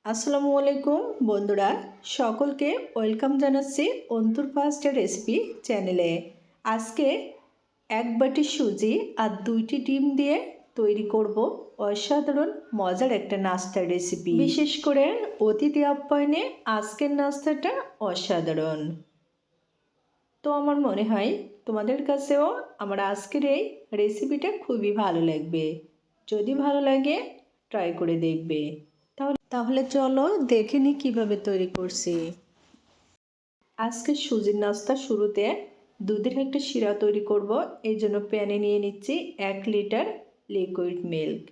আসসালামু আলাইকুম বন্ধুরা, সকলকে ওয়েলকাম জানাচ্ছি অন্তুর ফার্স্ট রেসিপি চ্যানেলে। আজকে এক বাটি সুজি আর 2টি ডিম দিয়ে তৈরি করব অসাধারণ মজার একটা নাস্তার রেসিপি। বিশেষ করে অতিথি আপ্যায়নে আজকের নাস্তাটা অসাধারণ। তো আমার মনে হয় তোমাদের কাছেও আমার আজকের এই রেসিপিটা খুবই ভালো লাগবে। যদি ভালো লাগে ট্রাই করে দেখবে। তাহলে চলো দেখে নিই কীভাবে তৈরি করছি। আজকে সুজির নাস্তা শুরুতে দুধের একটা শিরা তৈরি করব। এই জন্য প্যানে নিয়ে নিচ্ছি 1 লিটার লিকুইড মিল্ক,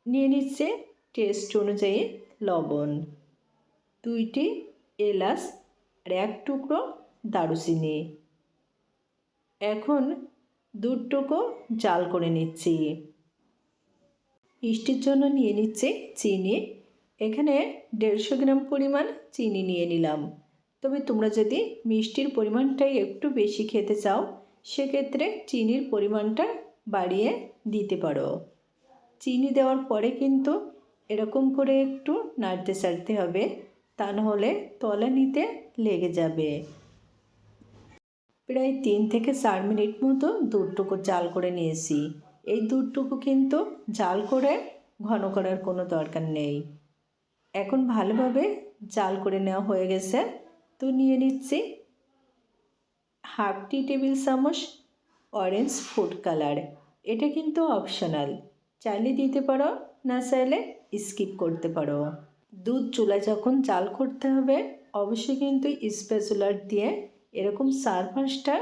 নিয়ে নিচ্ছে টেস্ট অনুযায়ী লবণ, 2টি এলাচ আর 1 টুকরো দারুচিনি। এখন দুধটুকু জাল করে নিচ্ছি। মিষ্টির জন্য নিয়ে নিচ্ছে চিনি। এখানে 150 গ্রাম পরিমাণ চিনি নিয়ে নিলাম। তবে তোমরা যদি মিষ্টির পরিমাণটাই একটু বেশি খেতে চাও সেক্ষেত্রে চিনির পরিমাণটা বাড়িয়ে দিতে পারো। চিনি দেওয়ার পরে কিন্তু এরকম করে একটু নাড়তে চাড়তে হবে, তা নাহলে তলা নিতে লেগে যাবে। প্রায় 3 থেকে 4 মিনিট মতো দুধটুকু জাল করে নিয়েছি। এই দুধটুকু কিন্তু জাল করে ঘন করার কোনো দরকার নেই। এখন ভালোভাবে জাল করে নেওয়া হয়ে গেছে। তো নিয়ে নিচ্ছি হাফ টি টেবিল চামচ অরেঞ্জ ফুড কালার। এটা কিন্তু অপশনাল, চাইলে দিতে পারো, না চাইলে স্কিপ করতে পারো। দুধ চুলায় যখন জাল করতে হবে অবশ্যই কিন্তু স্প্যাচুলার দিয়ে এরকম 4-5টা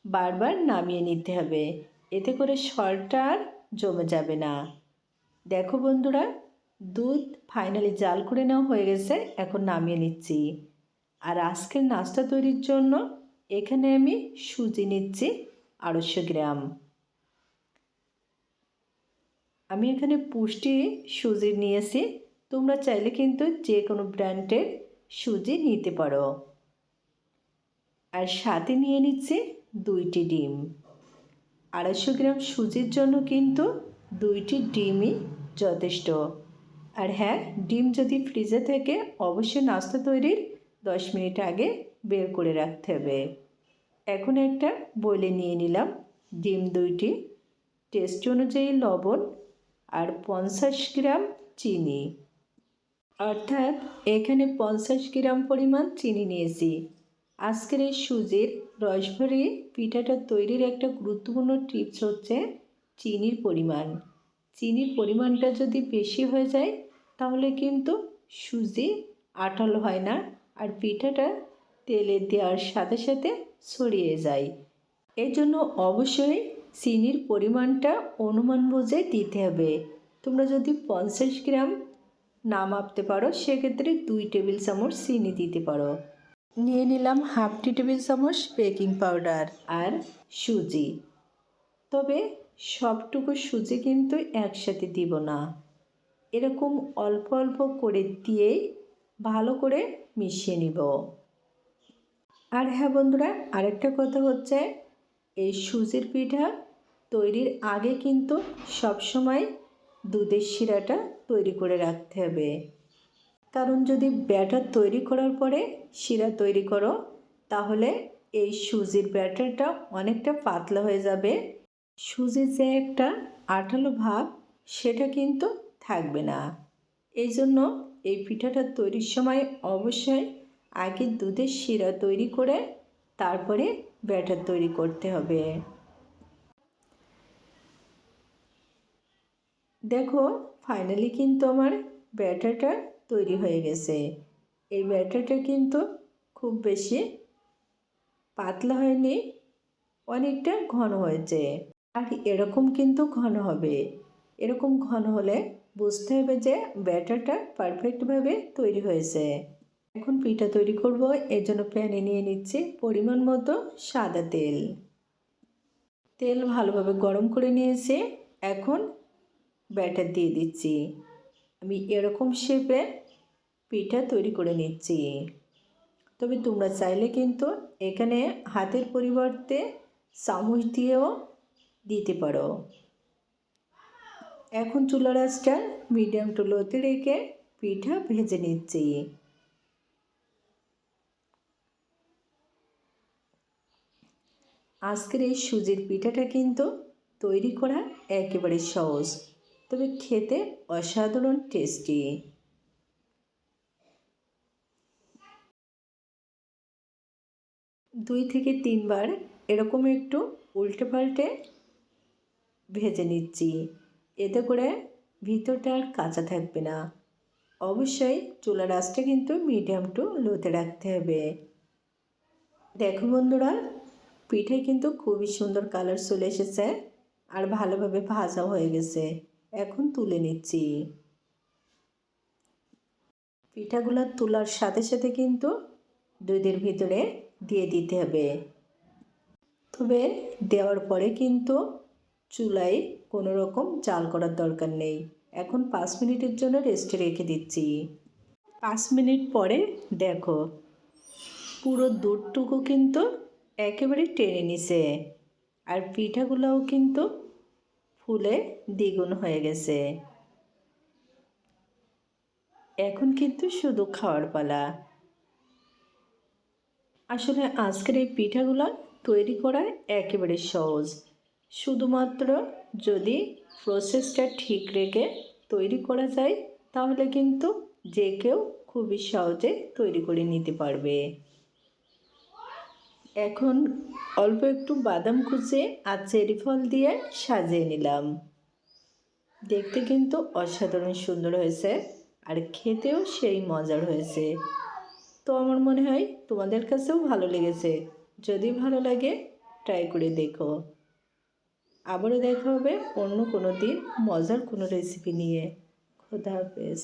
বারবার নামিয়ে নিতে হবে, এতে করে সরটা আর জমে যাবে না। দেখো বন্ধুরা, দুধ ফাইনালি জাল করে নেওয়া হয়ে গেছে। এখন নামিয়ে নিচ্ছি। আর আজকের নাস্তা তৈরির জন্য এখানে আমি সুজি নিচ্ছি 250 গ্রাম। আমি এখানে পুষ্টি সুজি নিয়েছি, তোমরা চাইলে কিন্তু যে কোনো ব্র্যান্ডের সুজি নিতে পারো। আর সাথে নিয়ে নিচ্ছি 2টি ডিম। 250 গ্রাম সুজির জন্য কিন্তু 2টি ডিমই যথেষ্ট। আর হ্যাঁ, ডিম যদি ফ্রিজে থাকে অবশ্যই নাস্তা তৈরির 10 মিনিট আগে বের করে রাখতে হবে। এখন একটা বলে নিয়ে নিলাম ডিম 2টি, টেস্ট অনুযায়ী লবণ আর 50 গ্রাম চিনি, অর্থাৎ এখানে 50 গ্রাম পরিমাণ চিনি নিয়েছি। আজকের এই সুজির রসভরি পিঠাটা তৈরির একটা গুরুত্বপূর্ণ টিপস হচ্ছে চিনির পরিমাণ। চিনির পরিমাণটা যদি বেশি হয়ে যায় তাহলে কিন্তু সুজি আঠালো হয় না, আর পিঠাটা তেলে দেওয়ার সাথে সাথে ছড়িয়ে যায়। এর জন্য অবশ্যই চিনির পরিমাণটা অনুমান বুঝে দিতে হবে। তোমরা যদি 50 গ্রাম না মাপতে পারো সেক্ষেত্রে 2 টেবিল চামচ চিনি দিতে পারো। নিয়ে নিলাম হাফ টি টেবিল চামচ বেকিং পাউডার আর সুজি। তবে সবটুকু সুজি কিন্তু একসাথে দিব না, এরকম অল্প অল্প করে দিয়েই ভালো করে মিশিয়ে নিব। আর হ্যাঁ বন্ধুরা, আরেকটা কথা হচ্ছে এই সুজির পিঠা তৈরির আগে কিন্তু সবসময় দুধের শিরাটা তৈরি করে রাখতে হবে। কারণ যদি ব্যাটার তৈরি করার পরে শিরা তৈরি করো তাহলে এই সুজির ব্যাটারটা অনেকটা পাতলা হয়ে যাবে। সুজির যে একটা আঠালো ভাব সেটা কিন্তু থাকবে না। এই জন্য এই পিঠাটা তৈরির সময় অবশ্যই আগে দুধের শিরা তৈরি করে তারপরে ব্যাটার তৈরি করতে হবে। দেখো ফাইনালি কিন্তু আমার ব্যাটারটা তৈরি হয়ে গেছে। এই ব্যাটারটা কিন্তু খুব বেশি পাতলা হয়নি, অনেকটা ঘন হয়েছে। আর এরকম কিন্তু ঘন হবে। এরকম ঘন হলে বুঝতে হবে যে ব্যাটারটা পারফেক্টভাবে তৈরি হয়েছে। এখন পিঠা তৈরি করব, এর জন্য প্যানে নিয়ে নিচ্ছি পরিমাণ মতো সাদা তেল। তেল ভালোভাবে গরম করে নিয়েছি। এখন ব্যাটার দিয়ে দিচ্ছি। আমি এরকম শেপে পিঠা তৈরি করে নিচ্ছি। তবে তোমরা চাইলে কিন্তু এখানে হাতের পরিবর্তে চামচ দিয়েও দিতে পারো। এখন চুলার আঁচটা মিডিয়াম টু লোতে রেখে পিঠা ভেজে নিচ্ছি। আজকের এই সুজির পিঠাটা কিন্তু তৈরি করা একেবারে সহজ, তবে খেতে অসাধারণ টেস্টি। 2 থেকে 3 বার এরকম একটু উল্টে পাল্টে ভেজে নিচ্ছি, এতে করে ভিতরটা আর কাঁচা থাকবে না। অবশ্যই চুলার আঁচটা কিন্তু মিডিয়াম টু লোতে রাখতে হবে। দেখো বন্ধুরা, পিঠায় কিন্তু খুবই সুন্দর কালার চলে এসেছে আর ভালোভাবে ভাজা হয়ে গেছে। এখন তুলে নিচ্ছি। পিঠাগুলো তোলার সাথে সাথে কিন্তু দুধের ভিতরে দিয়ে দিতে হবে, তবে দেওয়ার পরে কিন্তু চুলায় কোনো রকম জাল করার দরকার নেই। এখন 5 মিনিটের জন্য রেস্টে রেখে দিচ্ছি। 5 মিনিট পরে দেখো পুরো দুধটুকু কিন্তু একেবারে টেনে নিছে আর পিঠাগুলোও কিন্তু ফুলে দ্বিগুণ হয়ে গেছে। এখন কিন্তু শুধু খাওয়ার পালা। আসলে আজকের এই পিঠাগুলো তৈরি করা একেবারে সহজ, শুধুমাত্র যদি প্রসেসটা ঠিক রেখে তৈরি করা যায় তাহলে কিন্তু যে কেউ খুবই সহজে তৈরি করে নিতে পারবে। এখন অল্প একটু বাদাম কুচি আর চেরি ফল দিয়ে সাজিয়ে নিলাম। দেখতে কিন্তু অসাধারণ সুন্দর হয়েছে আর খেতেও সেই মজার হয়েছে। তো আমার মনে হয় তোমাদের কাছেও ভালো লেগেছে। যদি ভালো লাগে ট্রাই করে দেখো। আবারও দেখা হবে অন্য কোনো দিন মজার কোনো রেসিপি নিয়ে। খোদা হাফেজ।